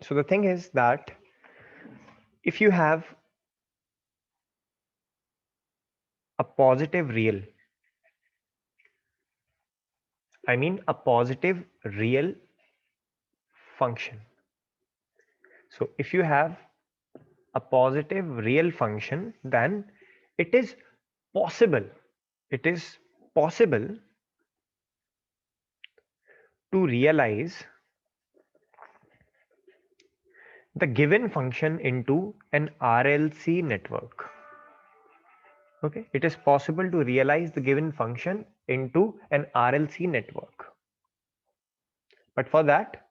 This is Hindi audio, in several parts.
So the thing is that if you have a positive real, I mean a positive real function. So if you have a positive real function, then it is possible, it is possible to realize the given function into an RLC network. Okay, it is possible to realize the given function into an RLC network. But for that,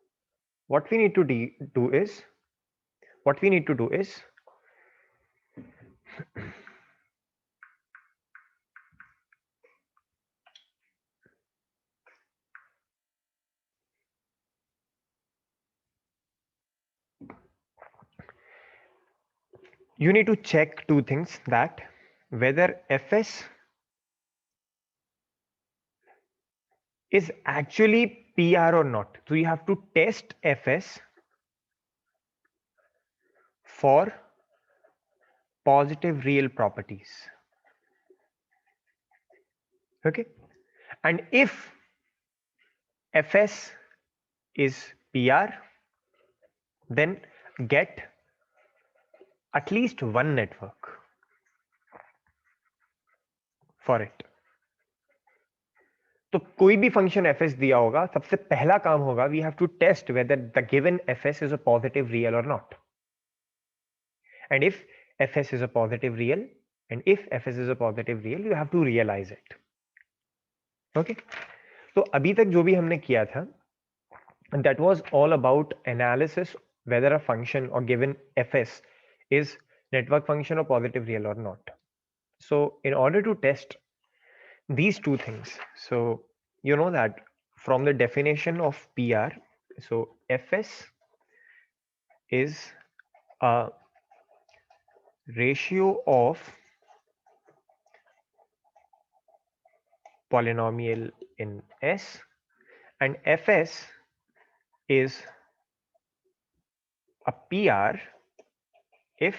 what we need to do is, what we need to do is you need to check two things, that whether Fs is actually PR or not. So you have to test Fs for positive real properties. Okay, and if Fs is PR, then get at least one network for it. तो कोई भी फंक्शन fs दिया होगा, सबसे पहला काम होगा we have to test whether the given fs is a positive real or not. And if fs is a positive real, and if fs is a positive real, you have to realize it. Okay, तो अभी तक जो भी हमने किया था, that was all about analysis whether a function or given fs is network function or positive real or not. So in order to test these two things, so you know that from the definition of PR, so fs is a ratio of polynomial in S, and fs is a PR if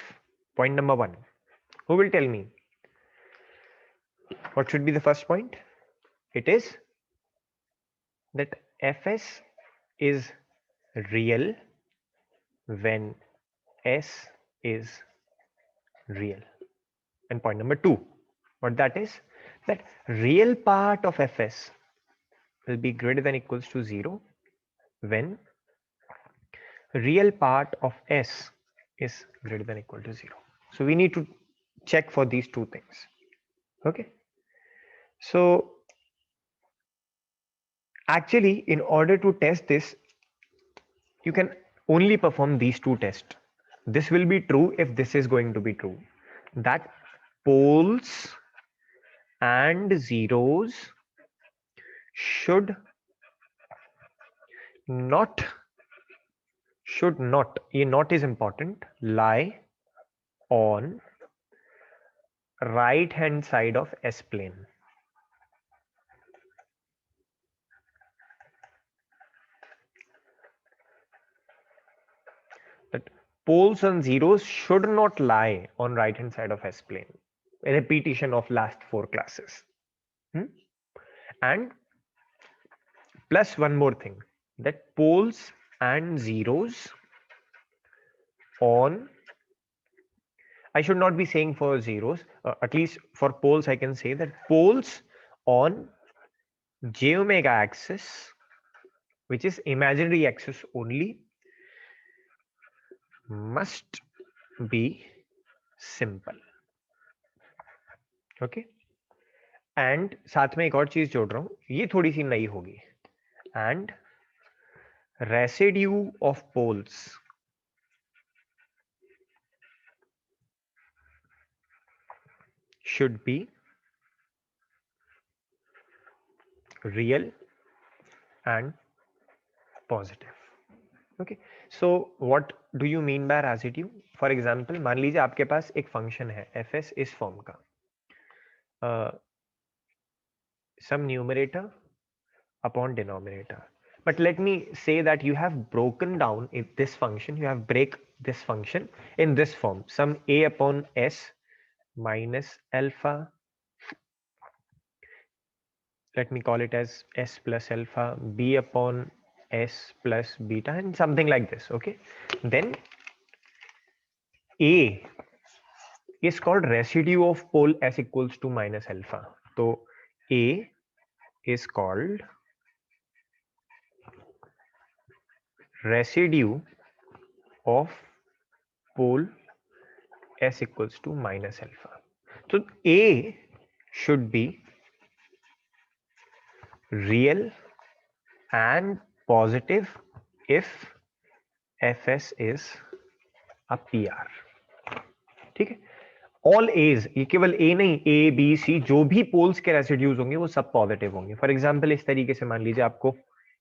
point number 1. Who will tell me what should be the first point? It is that fs is real when S is real. And point number 2, what that is, that real part of fs will be greater than equals to 0 when real part of s is greater than equal to 0. So we need to check for these two things. Okay, so actually in order to test this, you can only perform these two tests. This will be true if this is going to be true, that poles and zeros should not, a not is important, lie on right hand side of S plane. That poles and zeros should not lie on right hand side of S plane. A repetition of last 4 classes. And plus one more thing, that poles and zeros on, I should not be saying for zeros, at least for poles I can say that poles on j omega axis, which is imaginary axis only, must be simple. Okay, and साथ में एक और चीज जोड़ रहा हूं, ये थोड़ी सी नई होगी, and residue of poles should be real and positive. Okay, so what do you mean by residue? For example, मान लीजिए आपके पास एक फंक्शन है fs इस फॉर्म का, some numerator upon denominator, But let me say that you have broken down this function, you have break this function in this form, some a upon s minus alpha, let me call it as s plus alpha, b upon s plus beta, and something like this. Okay, then a is called residue of pole s equals to minus alpha. So a is called residue of pole s equals to minus alpha. So a should be real and positive if fs is a pr. ठीक है, ऑल एज, ये केवल ए नहीं, ए बी सी जो भी पोल्स के रेसिड्यूज होंगे वो सब पॉजिटिव होंगे. फॉर एग्जांपल इस तरीके से मान लीजिए आपको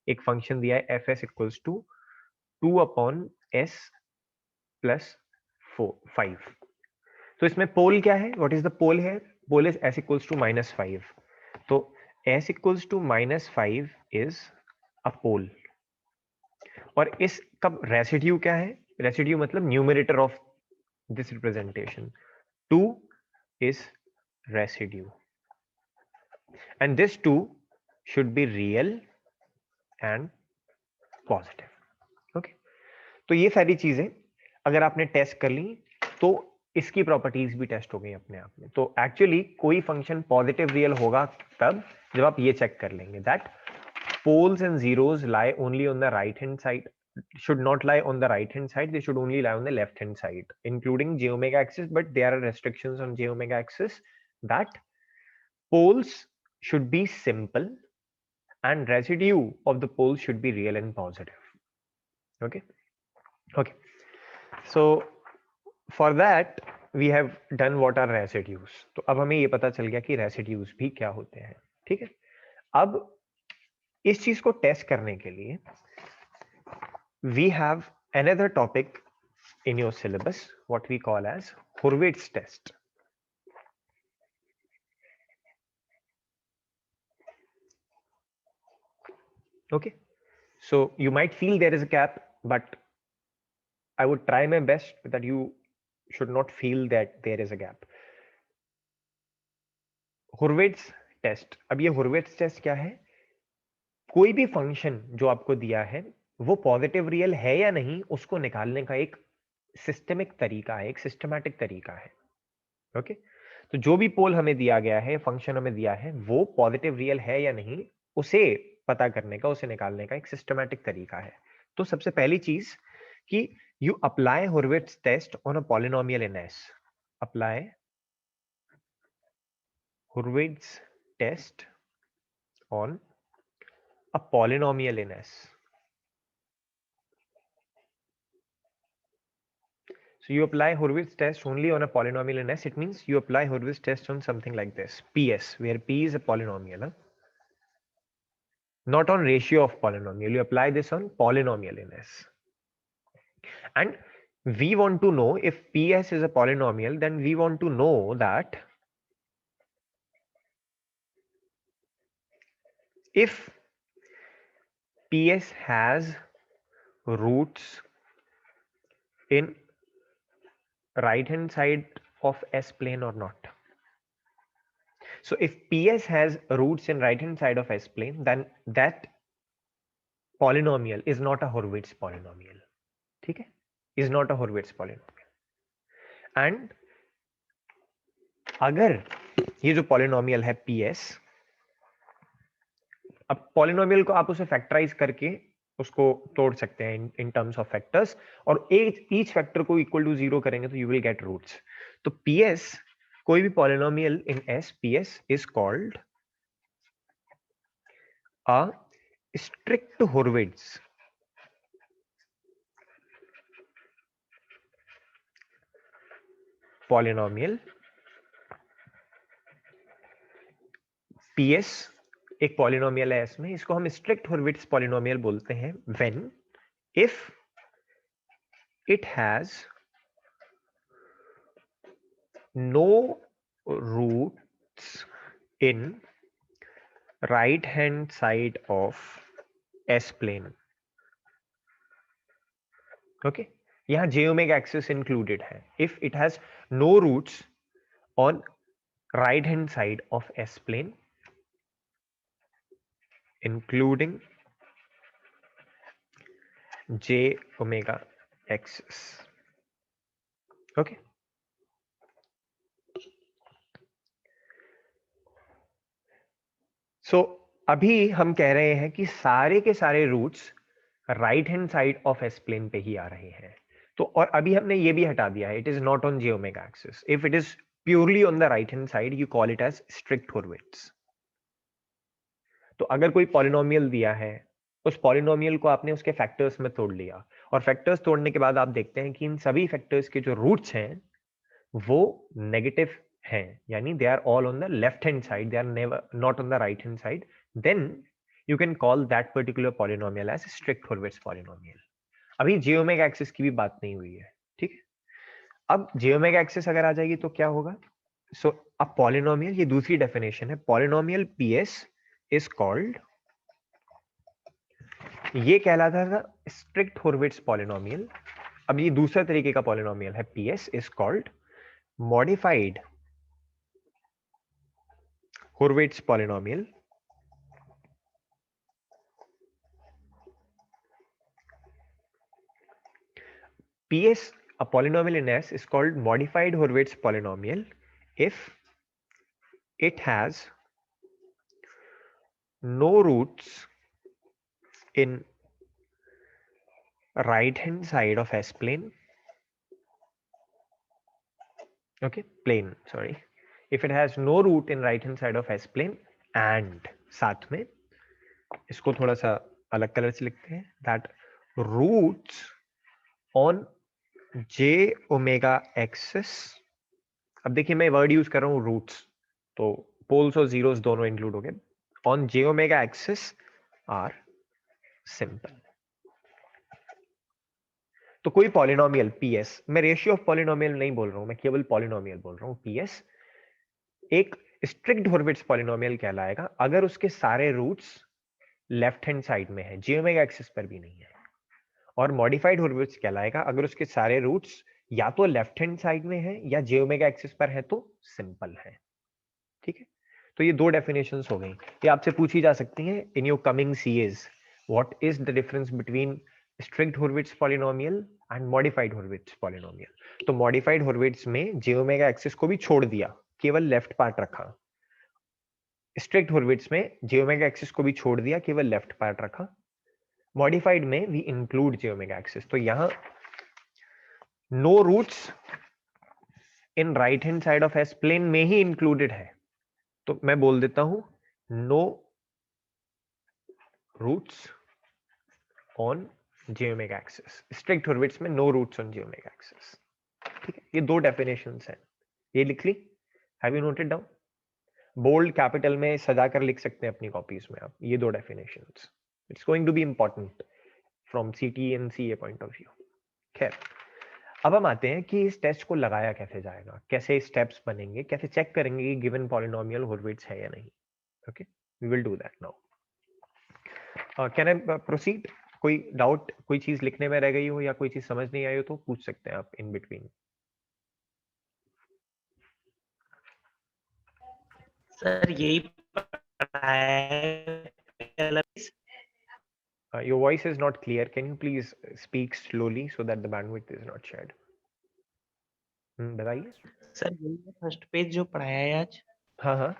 एक फंक्शन दिया है F S equals to 2 upon S plus 5. तो इसमें पोल क्या है, व्हाट इज द पोल है, pole is s equals to -5. तो s equals to -5 is a pole. और इस कब रेसिड्यू क्या है, रेसिड्यू मतलब numerator of this representation, 2 is residue and this 2 should be real and positive. okay, तो ये सारी चीजें अगर आपने टेस्ट कर ली तो इसकी प्रॉपर्टीज भी टेस्ट हो गई अपने आप में. तो एक्चुअली कोई फंक्शन पॉजिटिव रियल होगा तब जब आप ये चेक कर लेंगे that poles and zeros lie only on the right hand side, should not lie on the right hand side, they should only lie on the left hand side including j omega axis, but there are restrictions on j omega axis that poles should be simple and residue of the poles should be real and positive. okay okay, so for that we have done what are residues. तो अब हमें ये पता चल गया कि residues भी क्या होते हैं. ठीक है, अब इस चीज को टेस्ट करने के लिए we have another topic in your syllabus what we call as Hurwitz test. Okay, so you might feel there is a gap, but I would try my best that you should not feel that there is a gap. Hurwitz test. अब ये Hurwitz test क्या है, कोई भी फंक्शन जो आपको दिया है वो पॉजिटिव रियल है या नहीं उसको निकालने का एक सिस्टमिक तरीका है, एक सिस्टमैटिक तरीका है. ओके, तो जो भी पोल हमें दिया गया है, फंक्शन हमें दिया है, वो पॉजिटिव रियल है या नहीं उसे पता करने का, उसे निकालने का एक सिस्टमैटिक तरीका है. तो सबसे पहली चीज कि you apply Hurwitz test on a polynomial in S. Apply Hurwitz test on a polynomial in S. So you apply Hurwitz test only on a polynomial in S. It means you apply Hurwitz test on something like this, PS, where P is a polynomial. Not on ratio of polynomial. You apply this on polynomial in S. And we want to know if PS is a polynomial, then we want to know that if PS has roots in right hand side of S plane or not. So if PS has roots in right hand side of S plane, then that polynomial is not a Hurwitz polynomial. ठीक है, is not a Hurwitz polynomial. And अगर ये जो polynomial है PS, अब polynomial को आप उसे factorize करके उसको तोड़ सकते हैं in terms of factors, और each factor को equal to 0 करेंगे तो you will get roots. तो PS, कोई भी polynomial in S, PS is called a strict Hurwitz polynomial. PS एक पॉलिनोमियल है इसमें, इसको हम स्ट्रिक्ट Hurwitz पॉलिनोमियल बोलते हैं when if it has no roots in right hand side of S plane. Okay, यहां j ओमेगा एक्सिस इंक्लूडेड है if it has no roots on right hand side of S plane including j omega axis. Okay, so अभी हम कह रहे हैं कि सारे के सारे roots right hand side of S plane पे ही आ रहे हैं। तो और अभी हमने ये भी हटा दिया है, it is not on j omega axis. If it is purely on the right hand side you call it as strict Hurwitz. तो अगर कोई पॉलिनोमियल दिया है, उस पॉलिनोमियल को आपने उसके फैक्टर्स में तोड़ लिया, और फैक्टर्स तोड़ने के बाद आप देखते हैं कि इन सभी फैक्टर्स के जो रूट्स हैं वो नेगेटिव हैं, यानी they are all on the left hand side, they are never not on the right hand side, then you can call that particular polynomial as strict Hurwitz polynomial. अभी j ओमेगा एक्सिस की भी बात नहीं हुई है, ठीक है। अब j ओमेगा एक्सिस अगर आ जाएगी तो क्या होगा? सो अ पॉलिनोमियल, ये दूसरी डेफिनेशन है, पॉलिनोमियल ps इज कॉल्ड, ये कहलाता था स्ट्रिक्ट हॉर्विट्ज पॉलिनोमियल। अब ये दूसरा तरीके का पॉलिनोमियल है, ps is called modified Hurwitz polynomial. ps, a polynomial in S, is called modified Hurwitz polynomial if it has no roots in right hand side of S plane. Okay, plane, sorry. If it has no root in right hand side of S plane and साथ में इसको थोड़ा सा अलग कलर से लिखते हैं, that roots on j omega axis. अब देखिए मैं वर्ड यूज कर रहा हूँ रूट्स, तो पोल्स और जीरोस दोनों इंक्लूड हो गए। On j omega axis are simple. तो कोई पॉलिनोमियल ps, मैं रेशियो ऑफ पॉलिनोमियल नहीं बोल रहा हूं, मैं केवल पॉलिनोमियल बोल रहा हूं, ps एक स्ट्रिक्ट हॉर्विट्ज पॉलिनोमियल कहलाएगा अगर उसके सारे रूट्स लेफ्ट हैंड साइड में है, j ओमेगा एक्सिस पर भी नहीं है। और मॉडिफाइड हॉर्विट्ज कहलाएगा अगर उसके सारे रूट्स या तो लेफ्ट हैंड साइड में है या j ओमेगा एक्सिस पर है तो सिंपल है, ठीक है। तो ये दो डेफिनेशंस हो गई, ये आपसे पूछी जा सकती हैं इन योर कमिंग सीएज। What is the difference between strict Hurwitz polynomial and modified Hurwitz polynomial? तो मॉडिफाइड हॉर्विट्ज में j ओमेगा एक्सिस को भी छोड़ दिया, केवल लेफ्ट पार्ट रखा। स्ट्रिक्ट हॉर्विट्ज में j ओमेगा एक्सिस को भी छोड़ दिया, केवल लेफ्ट पार्ट रखा। मॉडिफाइड में we include j omega axis. तो यहां no roots in right hand side of S plane में ही इंक्लूडेड है, तो मैं बोल देता हूं no roots on j omega axis. Strict Hurwitz में no roots on j omega axis, ठीक है। ये दो डेफिनेशंस हैं, ये लिख ली, have you noted down? Bold capital में सजा कर लिख सकते हैं अपनी कॉपीज में आप, ये दो definitions. It's going to be important from CT and CA point of view. खैर, अब हम आते हैं कि इस टेस्ट को लगाया कैसे जाएगा, कैसे स्टेप्स बनेंगे, कैसे चेक करेंगे कि गिवन पॉलिनोमियल हॉर्विट्ज है या नहीं। Okay, we will do that now. Can I proceed? कोई डाउट, कोई चीज लिखने में रह गई हो या कोई चीज समझ नहीं आई हो तो पूछ सकते हैं आप इन बिटवीन। सर यही पढ़ाया Your voice is not clear. Can you please speak slowly so that the bandwidth is not shared? बताइए। सर यही फर्स्ट पेज जो पढ़ाया है आज। हाँ हाँ,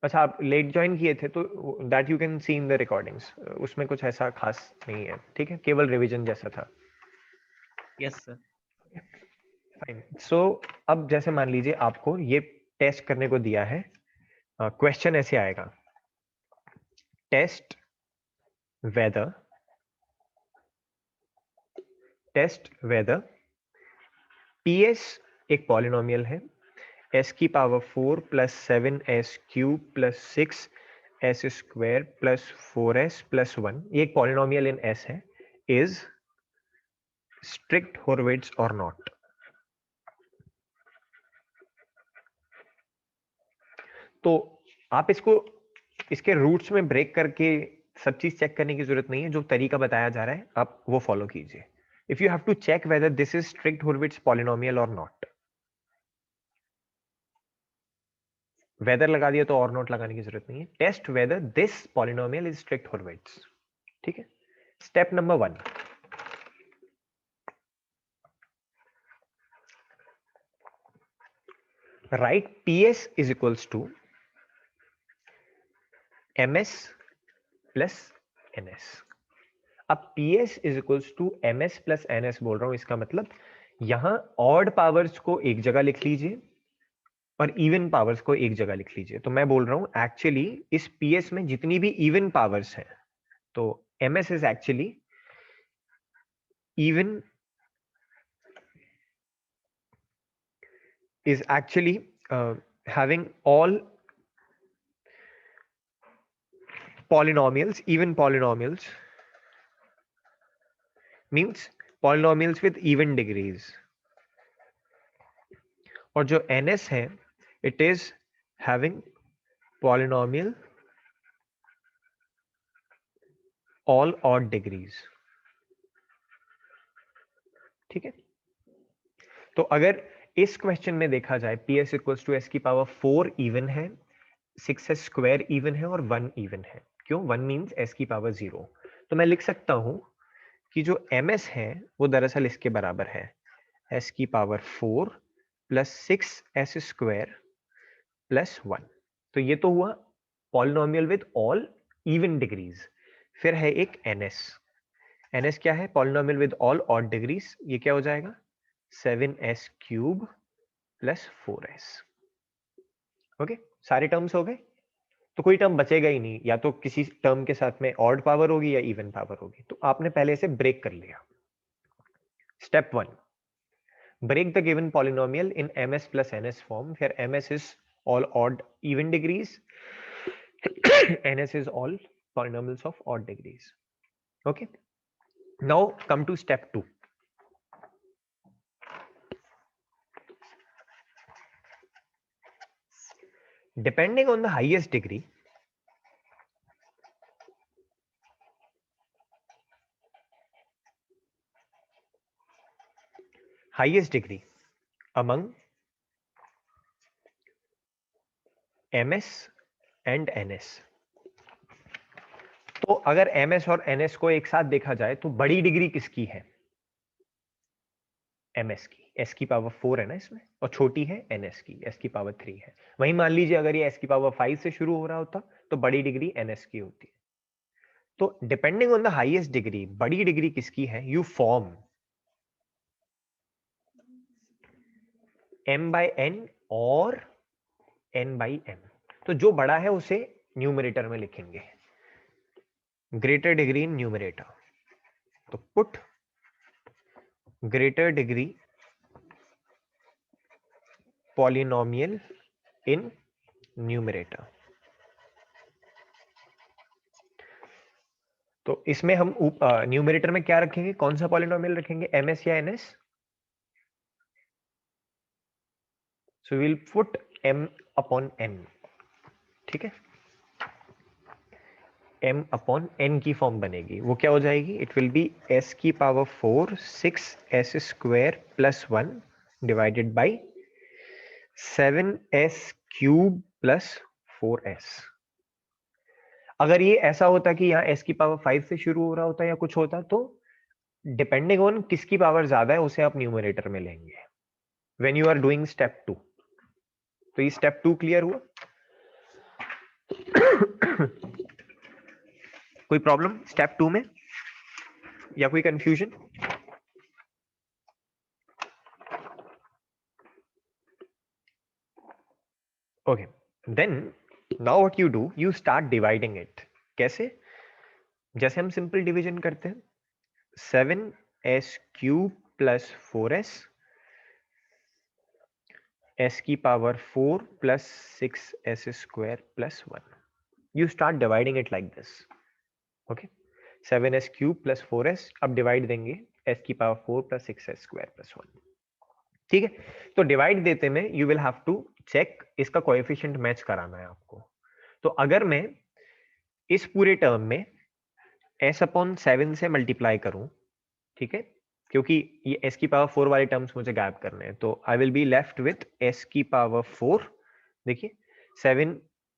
अच्छा आप लेट ज्वाइन किए थे तो that you can see in the recordings, उसमें कुछ ऐसा खास नहीं है, ठीक है, केवल रिवीजन जैसा था। Yes sir. फाइन। सो अब जैसे मान लीजिए आपको ये टेस्ट करने को दिया है, क्वेश्चन ऐसे आएगा, टेस्ट वेदर ps एक पॉलिनोमियल है, s की power 4 plus 7s cube plus 6s square plus 4s plus 1, ये एक पॉलिनोमियल इन s है, इज स्ट्रिक्ट हॉर्विट्ज और नॉट। तो आप इसको इसके रूट्स में ब्रेक करके सब चीज चेक करने की जरूरत नहीं है, जो तरीका बताया जा रहा है आप वो फॉलो कीजिए. If you have to check whether this is strict Hurwitz polynomial और नॉट, वेदर लगा दिया तो और नॉट लगाने की जरूरत नहीं है. Test whether this polynomial is strict Hurwitz. ठीक है. Step number 1, write PS is equals to MS plus NS. अब PS is equals to MS plus NS बोल रहा हूं, इसका मतलब यहां ऑड पावर्स को एक जगह लिख लीजिए और इवन पावर्स को एक जगह लिख लीजिए. तो मैं बोल रहा हूं एक्चुअली इस PS में जितनी भी इवन पावर्स हैं, तो MS is actually even is actually having all polynomials, even polynomials means polynomials with even degrees. और जो NS है it is having polynomial all odd degrees. ठीक है. तो अगर इस क्वेश्चन में देखा जाए PS इक्वल्स टू S की पावर 4 इवन है, 6S स्क्वायर इवन है और 1 इवन है. क्यों? 1 मींस S की पावर 0. तो मैं लिख सकता हूं कि जो MS है वो दरअसल इसके बराबर है S की power 4 plus 6S square plus 1. तो ये तो हुआ polynomial with all even degrees. फिर है एक NS. NS क्या है? Polynomial with all odd degrees. ये क्या हो जाएगा? 7S cube plus 4S. Okay, सारे टर्म्स हो गए. तो कोई टर्म बचेगा ही नहीं, या तो किसी टर्म के साथ में ऑड पावर होगी या इवन पावर होगी. तो आपने पहले से ब्रेक कर लिया. Step 1, break the given polynomial in MS plus NS form, where MS is all odd even degrees, NS is all polynomials of odd degrees. Okay, now come to step 2. Depending on the highest degree, among MS and NS. तो अगर MS और NS को एक साथ देखा जाए तो बड़ी डिग्री किसकी है? MS की. S की पावर 4 है ना इसमें, और छोटी है NS की, S की पावर 3 है. वहीं मान लीजिए अगर ये S की पावर 5 से शुरू हो रहा होता तो बड़ी डिग्री NS की होती है. तो depending on the highest degree, बड़ी डिग्री किसकी है? You form m by n और n by m. तो जो बड़ा है उसे न्यूमरेटर में लिखेंगे, ग्रेटर डिग्री इन न्यूमरेटर. तो put greater degree polynomial in numerator. तो इसमें हम न्यूमरेटर में क्या रखेंगे? कौन सा पॉलिनोमियल रखेंगे? MS या NS? So will put m upon n. ठीक है, m अपॉन n की फॉर्म बनेगी. वो क्या हो जाएगी? इट विल बी s की power 4 6s square plus 1 divided by 7s cube plus 4s. अगर ये ऐसा होता कि यहाँ s की पावर 5 से शुरू हो रहा होता या कुछ होता, तो डिपेंडिंग ऑन किसकी पावर ज्यादा है उसे आप न्यूमरेटर में लेंगे when you are doing step 2. तो ये स्टेप 2 क्लियर हुआ? कोई प्रॉब्लम स्टेप 2 में या कोई confusion? Okay, then now what you do, you start dividing it. कैसे? जैसे हम सिंपल डिवीजन करते हैं, 7s cube plus 4s, s की power 4 plus 6s square plus 1. You start dividing it like this. Okay, 7s cube plus 4s, अब डिवाइड देंगे s की power 4 plus 6s square plus 1. ठीक है, तो डिवाइड देते में you will have to check इसका कोएफिशिएंट मैच कराना है आपको. तो अगर मैं इस पूरे टर्म में s अपॉन 7 से मल्टीप्लाई करूं, ठीक है, क्योंकि ये s की पावर 4 वाले टर्म्स मुझे गायब करने हैं, तो I will be left with s की पावर 4. देखिए 7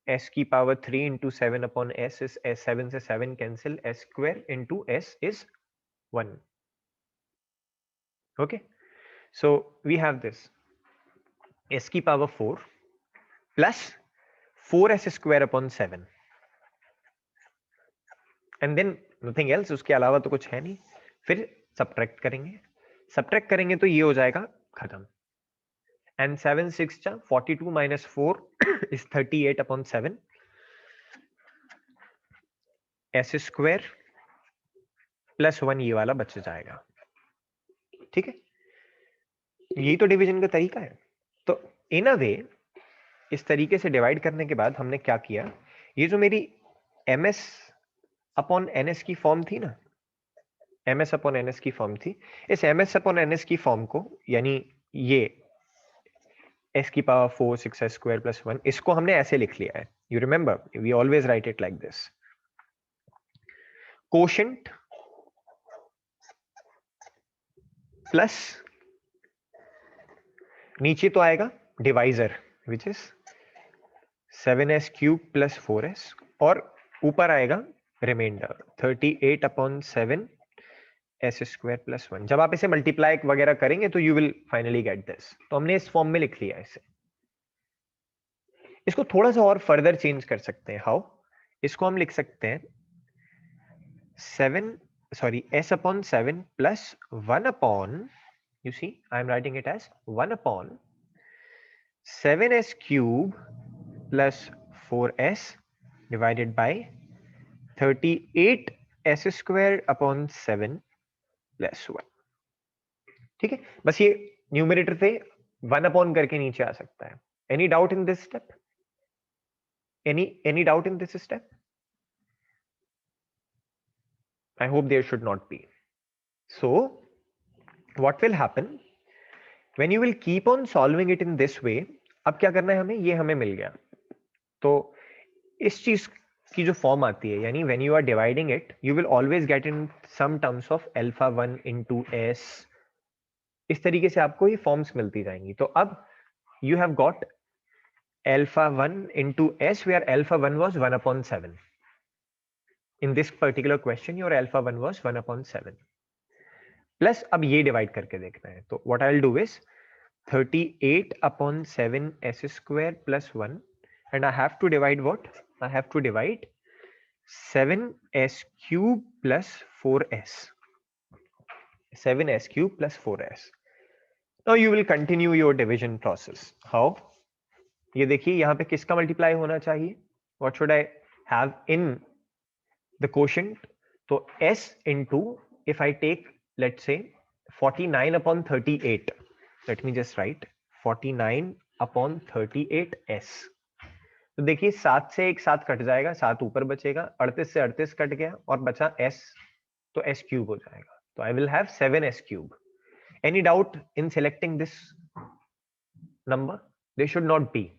s की power 3 into 7 upon s is s, 7 से 7 cancel, s square into s is 1. Okay, so we have this s की power 4 plus 4s square upon 7 and then nothing else, उसके अलावा तो कुछ है नहीं. फिर सब्ट्रैक्ट करेंगे तो ये हो जाएगा खत्म. एंड 7 6 जा 42 minus 4 is 38 upon 7 s square plus 1 ये वाला बच जाएगा. ठीक है, यही तो डिवीजन का तरीका है. तो इन अ वे इस तरीके से डिवाइड करने के बाद हमने क्या किया, ये जो मेरी ms अपॉन ns की फॉर्म थी ना, ms अपॉन ns की फॉर्म थी, इस ms अपॉन ns की फॉर्म को, यानी ये s की पावर 4 6s स्क्वायर प्लस 1, इसको हमने ऐसे लिख लिया है. You remember we always write it like this. Quotient plus नीचे तो आएगा divisor which is 7s cube plus 4s, और ऊपर आएगा remainder 38 upon 7 s square plus 1. जब आप इसे मल्टीप्लाई वगैरह करेंगे तो you will finally get this. तो हमने इस फॉर्म में लिख लिया इसे. इसको थोड़ा सा और फर्दर चेंज कर सकते हैं. हाउ? इसको हम लिख सकते हैं s upon 7 plus 1 upon, you see I am writing it as 1 upon 7s cube plus 4s divided by 38 s square upon 7 plus 1. ठीक है, बस ये न्यूमरेटर से 1 अपॉन करके नीचे आ सकता है. Any doubt in this step? Any doubt in this step? I hope there should not be. So what will happen when you will keep on solving it in this way? अब क्या करना है हमें, ये हमें मिल गया, तो इस चीज की जो फॉर्म आती है, यानी when you are dividing it you will always get in some terms of alpha 1 into s. इस तरीके से आपको ये फॉर्म्स मिलती जाएंगी. तो अब you have got alpha 1 into s where alpha 1 was 1 upon 7. In this particular question your alpha 1 was 1 upon 7. Plus अब ये डिवाइड करके देखना है, तो what I will do is 38 upon 7 s square plus 1, and I have to divide what? I have to divide 7s cube plus 4s. 7s cube plus 4s. Now you will continue your division process. How? ये देखिए यहाँ पे किसका मल्टीप्लाई होना चाहिए? What should I have in the quotient? तो s into, if I take let's say 49 upon 38, let me just write 49 upon 38s. तो देखिए 7 से एक 7 कट जाएगा, 7 ऊपर बचेगा, 38 से 38 कट गया और बचा s, तो s क्यूब हो जाएगा. तो I will have 7s cube. Any doubt in selecting this number? They should not be.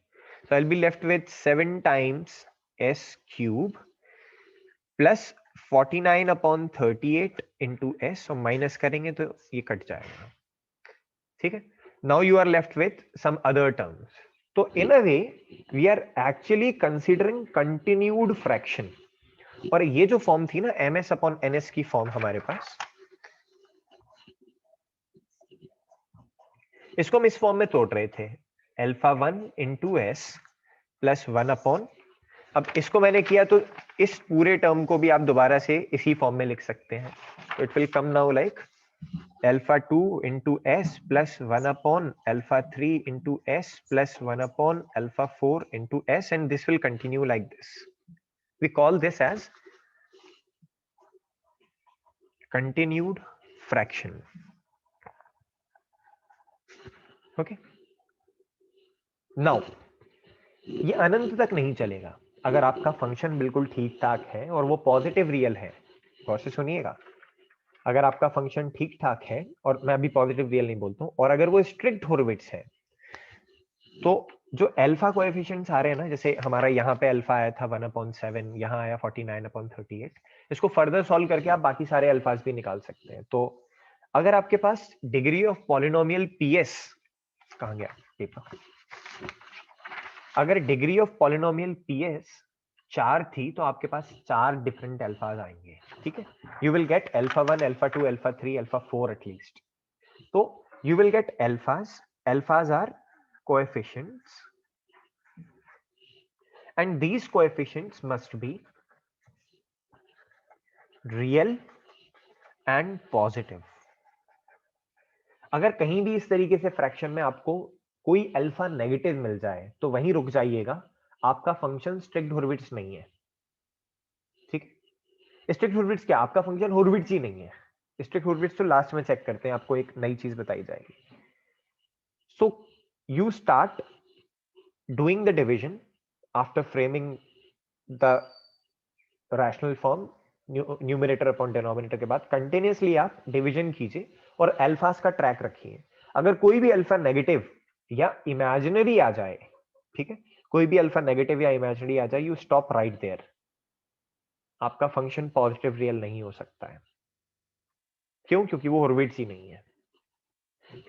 So I'll be left with 7 times s cube plus 49 upon 38 into s, और माइनस करेंगे तो ये कट जाएगा. ठीक है, now you are left with some other terms. तो in a way we are actually considering continued fraction. और ये जो फॉर्म थी ना ms upon ns की फॉर्म हमारे पास, इसको हम इस फॉर्म में तोड़ रहे थे, alpha 1 into s plus 1 upon, अब इसको मैंने किया तो इस पूरे टर्म को भी आप दोबारा से इसी फॉर्म में लिख सकते हैं. तो it will come now like alpha 2 into s plus 1 upon alpha 3 into s plus 1 upon alpha 4 into s, and this will continue like this. We call this as continued fraction. Okay, now ये अनंत तक नहीं चलेगा. अगर आपका फंक्शन बिल्कुल ठीक ठाक है और वो पॉजिटिव रियल है, गौर से सुनिएगा, अगर आपका फंक्शन ठीक ठाक है, और मैं अभी पॉजिटिव रियल नहीं बोलता हूं, और अगर वो स्ट्रिक्ट हॉर्विट्ज है, तो जो अल्फा कोएफिशिएंट्स आ रहे हैं ना, जैसे हमारा यहाँ पे अल्फा आया था 1/7, यहाँ आया 49/38, इसको फर्दर सॉल्व करके आप बाकी सारे अल्फाज भी निकाल सकते हैं। तो अगर आपके पास डिग्री ऑफ पॉलिनोमियल पीएस, कहां गया पेपर, अगर डिग्री ऑफ पॉलिनोमियल पीएस 4 थी तो आपके पास 4 डिफरेंट अल्फाज आएंगे, ठीक है। You will get alpha 1, alpha 2, alpha 3, alpha 4 at least. तो you will get alphas, alphas are coefficients and these coefficients must be real and positive. अगर कहीं भी इस तरीके से फ्रैक्शन में आपको कोई अल्फा नेगेटिव मिल जाए तो वहीं रुक जाइएगा, आपका फंक्शन स्ट्रिक्ट हॉर्विट्ज नहीं है, ठीक है। स्ट्रिक्ट हॉर्विट्ज क्या, आपका फंक्शन हॉर्विट्ज ही नहीं है। स्ट्रिक्ट हॉर्विट्ज तो लास्ट में चेक करते हैं, आपको एक नई चीज बताई जाएगी। So you start doing the division after framing the rational form, numerator upon denominator के बाद कंटिन्यूअसली आप डिवीजन कीजिए और अल्फास का ट्रैक रखिए। अगर कोई भी अल्फा नेगेटिव या इमेजिनरी आ जाए, ठीक है, कोई भी अल्फा नेगेटिव या इमेजिनरी आ जाए, यू स्टॉप राइट देयर। आपका फंक्शन पॉजिटिव रियल नहीं हो सकता है। क्यों? क्योंकि वो हॉर्विट्ज ही नहीं है।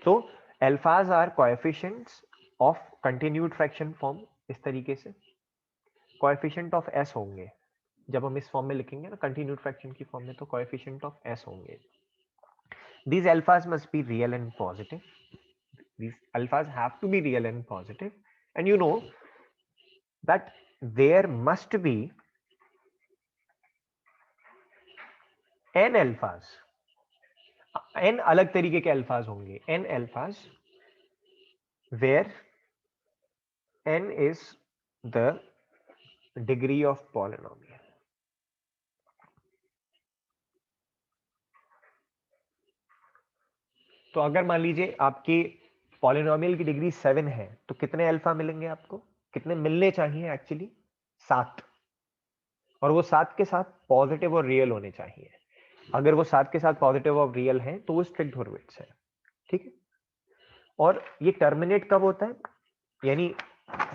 तो alphas are coefficients of continued fraction form. इस तरीके से कोएफिशिएंट ऑफ एस होंगे, जब हम इस फॉर्म में लिखेंगे ना कंटिन्यूड फ्रैक्शन की फॉर्म में, तो कोएफिशिएंट ऑफ एस होंगे। These alphas must be real and positive. These alphas have to be real and positive, and you know that there must be n alphas. n अलग तरीके के अल्फाज होंगे, n alphas where n is the degree of polynomial. तो अगर मान लीजिए आपकी पॉलिनोमियल की डिग्री 7 है तो कितने अल्फा मिलेंगे आपको, कितने मिलने चाहिए एक्चुअली? 7। और वो 7 के साथ पॉजिटिव और रियल होने चाहिए। अगर वो 7 के साथ पॉजिटिव और रियल है तो वो स्ट्रिक्ट हॉर्विट्ज है, ठीक है। और ये टर्मिनेट कब होता है, यानी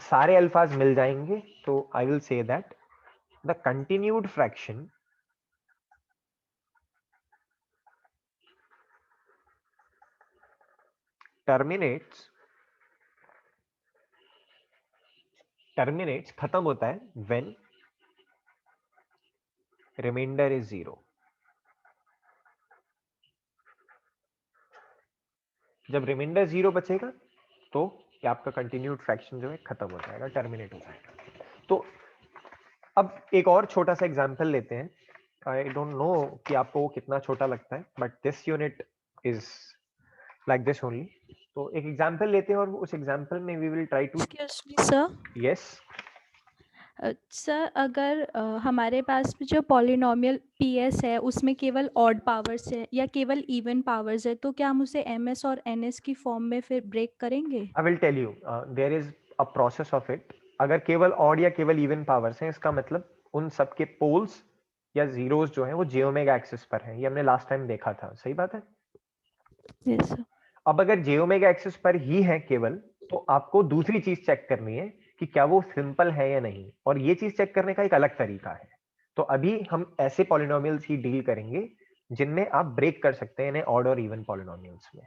सारे अल्फाज मिल जाएंगे, तो I will say that the continued fraction terminates खत्म होता है व्हेन रिमाइंडर इज 0। जब रिमाइंडर 0 बचेगा तो आपका कंटिन्यूड फ्रैक्शन जो है खत्म हो जाएगा, टर्मिनेट हो जाएगा। तो अब एक और छोटा सा एग्जांपल लेते हैं। आई डोंट नो कि आपको वो कितना छोटा लगता है, but this unit is like this only. तो एक एग्जांपल लेते हैं और उस एग्जांपल में we will try to. Excuse me sir. Yes sir अगर हमारे पास जो पॉलिनोमियल पीएस है उसमें केवल ऑड पावर्स है या केवल इवन पावर्स है, तो क्या हम उसे एमएस और एनएस की फॉर्म में फिर ब्रेक करेंगे? I will tell you, there is a process of it. अगर केवल ऑड या केवल इवन पावर्स हैं, इसका मतलब उन सबके पोल्स या जीरोस जो हैं वो जे ओमेगा एक्सिस पर हैं। ये हमने लास्ट टाइम देखा था, सही बात है। Yes sir. अब अगर जे ओमेगा एक्सिस पर ही है केवल, तो आपको दूसरी चीज चेक करनी है कि क्या वो सिंपल है या नहीं, और ये चीज चेक करने का एक अलग तरीका है। तो अभी हम ऐसे पॉलिनोमियल्स ही डील करेंगे जिनमें आप ब्रेक कर सकते हैं इन्हें ऑड और इवन पॉलिनोमियल्स में।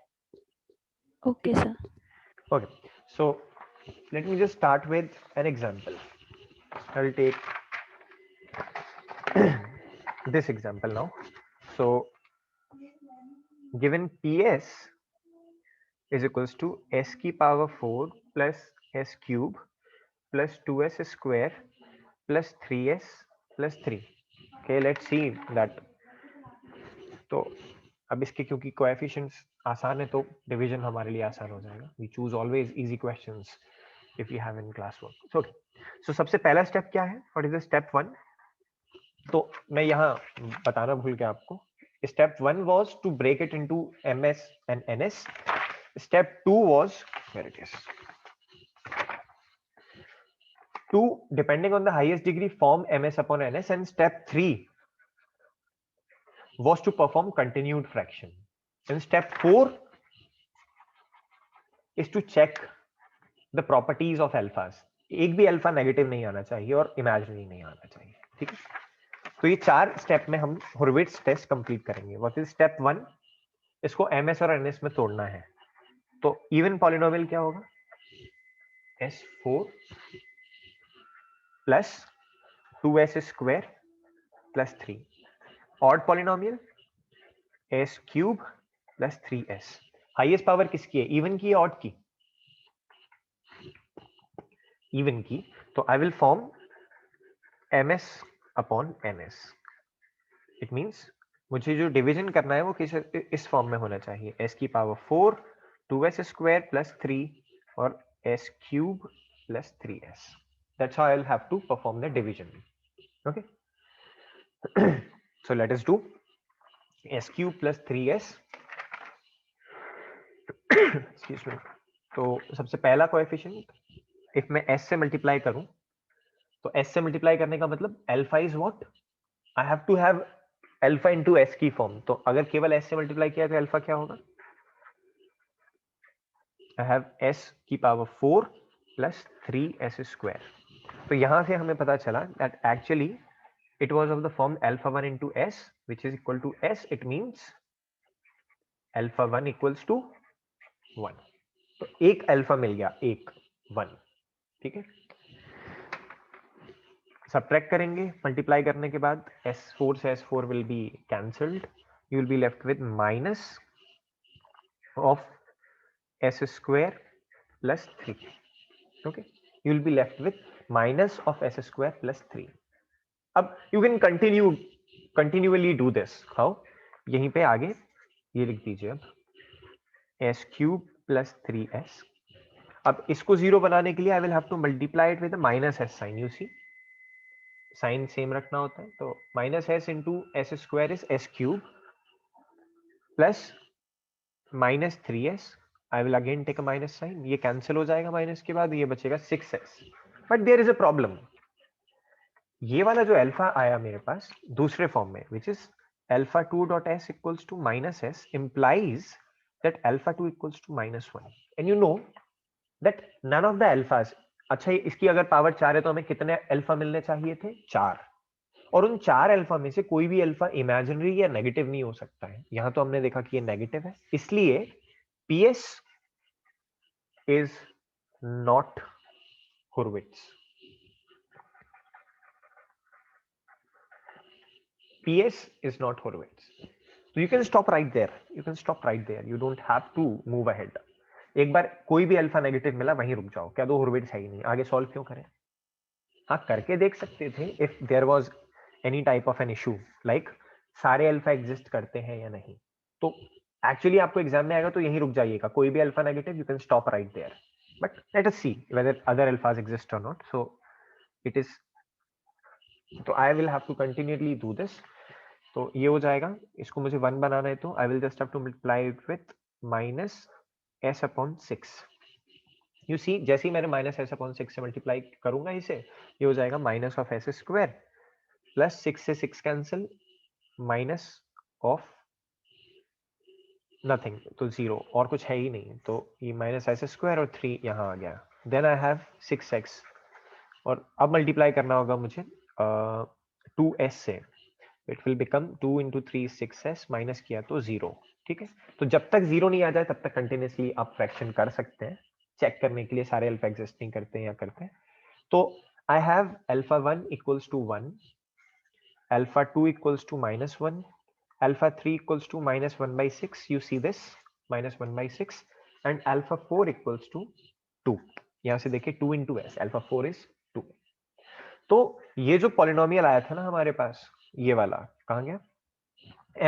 Okay sir. Okay, so let me just start with an example. I will take this example now. So given PS is equals to s की power 4 plus s cube plus 2s square plus 3s plus 3. Okay, let's see that. तो अब इसके क्योंकि कोएफिशिएंट्स आसान है तो डिवीजन हमारे लिए आसान हो जाएगा। We choose always easy questions if you have in class work. So so सबसे पहला स्टेप क्या है, व्हाट इज द स्टेप 1? तो मैं यहाँ बताना भूल गया आपको। Step 1 was to break it into MS and NS. Step 2 was where it is to depending on the highest degree form MS upon NS, and step 3 was to perform continued fraction. And step 4 is to check the properties of alphas. एक भी अल्फा नेगेटिव नहीं आना चाहिए और इमेजिनरी नहीं आना चाहिए, ठीक है। तो ये 4 स्टेप में हम हॉर्विट्ज टेस्ट कंप्लीट करेंगे. What is step 1? इसको ms और ns में तोड़ना है. तो इवन पॉलिनोमियल क्या होगा? s4 plus 2s square plus 3. Odd polynomial s cube plus 3s. Highest power किसकी है? इवन की या ऑड की? इवन की. तो I will form ms upon ns. It means मुझे जो डिवीजन करना है वो किस इस फॉर्म में होना चाहिए. s की पावर 4 2s स्क्वायर प्लस 3 और s cube plus 3s. That's how I'll have to perform the division. Okay. So let us do s cube plus 3s. Excuse me. तो सबसे पहला कोएफिशिएंट इफ मैं s से मल्टीप्लाई करूं तो s से मल्टीप्लाई करने का मतलब alpha is what? I have to have alpha into s की फॉर्म. तो अगर केवल s से मल्टीप्लाई किया तो अल्फा क्या होगा? आई हैव s की पावर 4 प्लस 3s स्क्वायर. तो यहां से हमें पता चला that actually it was of the form alpha 1 into s which is equal to s. It means alpha 1 equals to 1. तो एक अल्फा मिल गया, एक 1. ठीक है. सब्ट्रैक्ट करेंगे मल्टीप्लाई करने के बाद s4 से s4 will be cancelled. You will be left with minus of s square plus 3. Okay. You will be left with minus of s square plus 3. अब you can continually do this. How? यहीं पे आगे ये लिख दीजिए अब s क्यूब प्लस 3s. अब इसको जीरो बनाने के लिए I will have to multiply it with minus S sign. You see sign same रखना होता है. तो minus S into S square is S cube plus minus 3s. I will again take a minus sign. ये कैंसिल हो जाएगा माइनस के बाद, ये बचेगा 6s. But there is a problem. ये वाला जो अल्फा आया मेरे पास दूसरे फॉर्म में which is alpha 2 dot s equals to minus s implies that alpha 2 equals to minus 1. And you know that none of the alphas. अच्छा इसकी अगर पावर 4 है तो हमें कितने अल्फा मिलने चाहिए थे? 4. और उन 4 अल्फा में से कोई भी अल्फा इमेजिनरी या नेगेटिव नहीं हो सकता है. यहां तो हमने देखा कि ये नेगेटिव है, इसलिए ps is not Hurwitz. PS is not Hurwitz. So you can stop right there. You can stop right there. You don't have to move ahead. एक बार कोई भी अल्फा नेगेटिव मिला वहीं रुक जाओ. क्या दो Hurwitz है ही नहीं, आगे सॉल्व क्यों करें? हाँ करके देख सकते थे if there was any type of an issue like सारे अल्फा एग्जिस्ट करते हैं या नहीं. तो एक्चुअली आपको एग्जाम में आएगा तो यहीं रुक जाइएगा. कोई भी alpha negative you can stop right there. But let us see whether other alphas exist और नॉट. So it is. तो I will have to continuously do this. तो ये हो जाएगा. इसको मुझे 1 बनाना है तो I will just have to multiply it with minus s upon 6. You see जैसे ही मैंने माइनस s अपॉन 6 से मल्टीप्लाई करूंगा इसे, ये हो जाएगा minus of s square plus 6 से 6 कैंसिल माइनस ऑफ नथिंग तो 0 और कुछ है ही नहीं. तो ये माइनस s स्क्वायर और 3 यहाँ आ गया. देन आई हैव 6x और अब मल्टीप्लाई करना होगा मुझे 2s से. It will become 2 into 3 6s minus किया तो 0. ठीक है. तो जब तक 0 नहीं आ जाए तब तक कंटिन्यूसली आप फ्रैक्शन कर सकते हैं चेक करने के लिए सारे अल्फा एग्जिस्ट नहीं करते हैं या करते हैं. तो I have alpha 1 equals to 1, alpha 2 equals to minus 1, alpha 3 equals to minus 1/6. You see this minus 1/6 and alpha 4 equals to 2. यहां से देखिए 2 इंटू एस अल्फा 4 इज 2. तो ये जो पॉलिनोमियल आया था ना हमारे पास ये वाला कहाँ गया?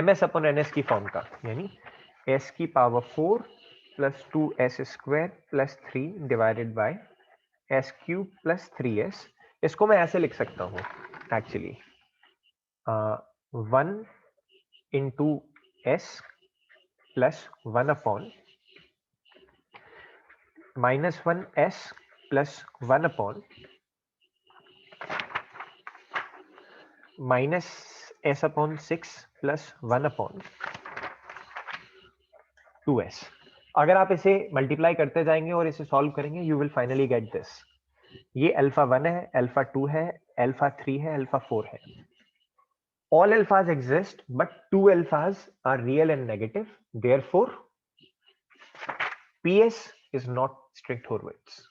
ms अपॉन ns की फॉर्म का, यानी s की power 4 plus 2s square plus 3 divided by s cube plus 3s. इसको मैं ऐसे लिख सकता हूँ actually 1 into s plus 1 upon minus 1s plus 1 upon minus s upon 6 plus 1 upon 2s. अगर आप इसे मल्टीप्लाई करते जाएंगे और इसे सॉल्व करेंगे you will finally get this. ये अल्फा 1 है, अल्फा 2 है, अल्फा 3 है, अल्फा 4 है. all alphas exist, but two alphas are real and negative. Therefore, PS is not strict Hurwitz.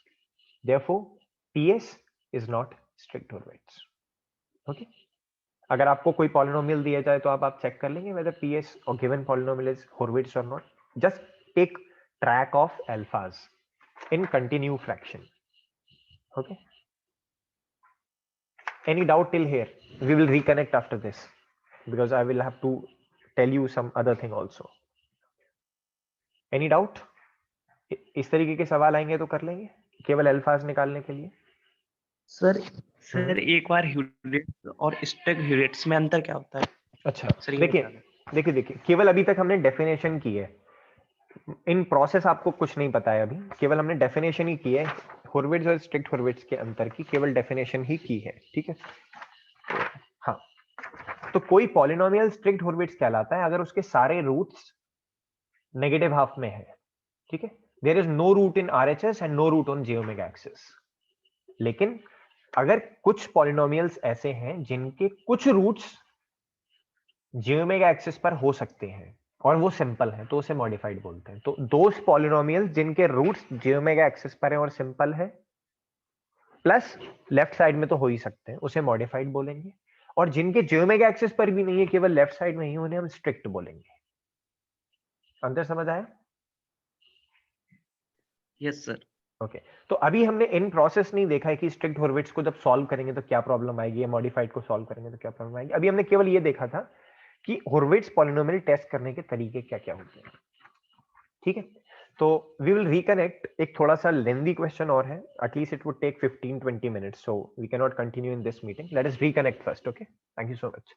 Therefore, PS is not strict Hurwitz. Okay. अगर आपको कोई पॉलिनोमियल दिया जाए तो आप चेक कर लेंगे whether PS or given polynomial is Hurwitz or not. Just take track of alphas in continue fraction. Okay. Any doubt till here? We will reconnect after this because I will have to tell you some other thing also. Any doubt? इस तरीके के सवाल आएंगे तो कर लेंगे केवल अल्फाज निकालने के लिए. सर एक बार ह्यूरिट्स और स्ट्रिक्ट ह्यूरिट्स में अंतर क्या होता है? अच्छा सर ये बता दें। देखिए केवल अभी तक हमने डेफिनेशन की है. इन प्रोसेस आपको कुछ नहीं पता है अभी, केवल हमने डेफिनेशन ही की है. हुर्विट्ज और स्ट्रिक्ट हुर्विट्ज के अंतर की केवल डेफिनेशन ही की है. ठीक है. हाँ, तो कोई पॉलिनोमियल स्ट्रिक्ट हुर्विट्ज कहलाता है अगर उसके सारे रूट्स नेगेटिव हाफ में है. ठीक है. There is no root in RHS and no root on J omega axis. लेकिन अगर कुछ पॉलिनोमियल्स ऐसे हैं जिनके कुछ रूट्स जे ओमेगा एक्सिस पर हो सकते हैं और वो सिंपल है तो उसे मॉडिफाइड बोलते हैं. तो दोस पॉलिनोमियल्स जिनके रूट्स जे ओमेगा एक्सिस पर हैं और सिंपल है प्लस लेफ्ट साइड में तो हो ही सकते हैं उसे मॉडिफाइड बोलेंगे. और जिनके जे ओमेगा एक्सिस पर भी नहीं है केवल लेफ्ट साइड में ही उन्हें हम स्ट्रिक्ट बोलेंगे. अंदर समझ आया? Yes sir. ओके. तो अभी हमने इन प्रोसेस नहीं देखा है कि स्ट्रिक्ट हुर्विट्ज को जब सॉल्व करेंगे तो क्या प्रॉब्लम आएगी या मॉडिफाइड को सॉल्व करेंगे तो क्या प्रॉब्लम आएगी. अभी हमने केवल ये देखा था कि हुर्विट्ज पॉलिनोमियल टेस्ट करने के तरीके क्या क्या होते हैं. ठीक है. तो वी विल रिकनेक्ट. एक थोड़ा सा लेंथी क्वेश्चन और है. At least it would take 15-20 minutes, so we can not continue in this meeting. Let us reconnect first. Okay. Thank you so much.